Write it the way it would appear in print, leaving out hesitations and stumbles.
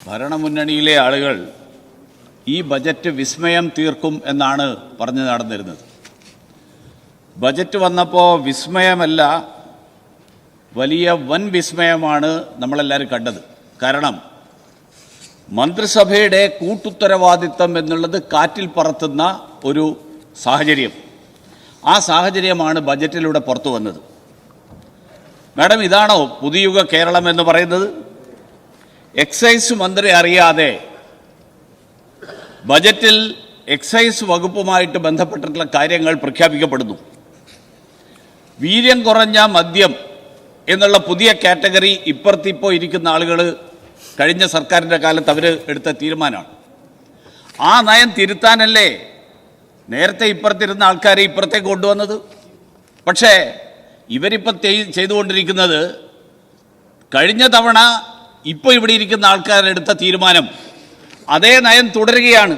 ഭരണമുന്നണിയിലെ ആളുകൾ ഈ ബജറ്റ് വിസ്മയം തീർക്കും എന്നാണ് പറഞ്ഞു നടന്നിരുന്നത്. ബജറ്റ് വന്നപ്പോൾ വിസ്മയമല്ല, വലിയ വൻ വിസ്മയമാണ് നമ്മളെല്ലാവരും കണ്ടത്. കാരണം മന്ത്രിസഭയുടെ കൂട്ടുത്തരവാദിത്തം എന്നുള്ളത് കാറ്റിൽ പറത്തുന്ന ഒരു സാഹചര്യം, ആ സാഹചര്യമാണ് ബജറ്റിലൂടെ പുറത്തു വന്നത്. മാഡം, ഇതാണോ പുതുയുഗ കേരളം എന്ന് പറയുന്നത്? എക്സൈസ് മന്ത്രി അറിയാതെ ബജറ്റിൽ എക്സൈസ് വകുപ്പുമായിട്ട് ബന്ധപ്പെട്ടിട്ടുള്ള കാര്യങ്ങൾ പ്രഖ്യാപിക്കപ്പെടുന്നു. വീര്യം കുറഞ്ഞ മദ്യം എന്നുള്ള പുതിയ കാറ്റഗറി ഇപ്പുറത്തിപ്പോൾ ഇരിക്കുന്ന ആളുകൾ കഴിഞ്ഞ സർക്കാരിൻ്റെ കാലത്ത് അവർ എടുത്ത തീരുമാനമാണ്. ആ നയം തിരുത്താനല്ലേ നേരത്തെ ഇപ്പുറത്തിരുന്ന ആൾക്കാരെ ഇപ്പുറത്തേക്ക് കൊണ്ടുവന്നത്. പക്ഷേ ഇവരിപ്പോൾ ചെയ്തുകൊണ്ടിരിക്കുന്നത് കഴിഞ്ഞ തവണ ഇപ്പോൾ ഇവിടെ ഇരിക്കുന്ന ആൾക്കാരെടുത്ത തീരുമാനം, അതേ നയം തുടരുകയാണ്.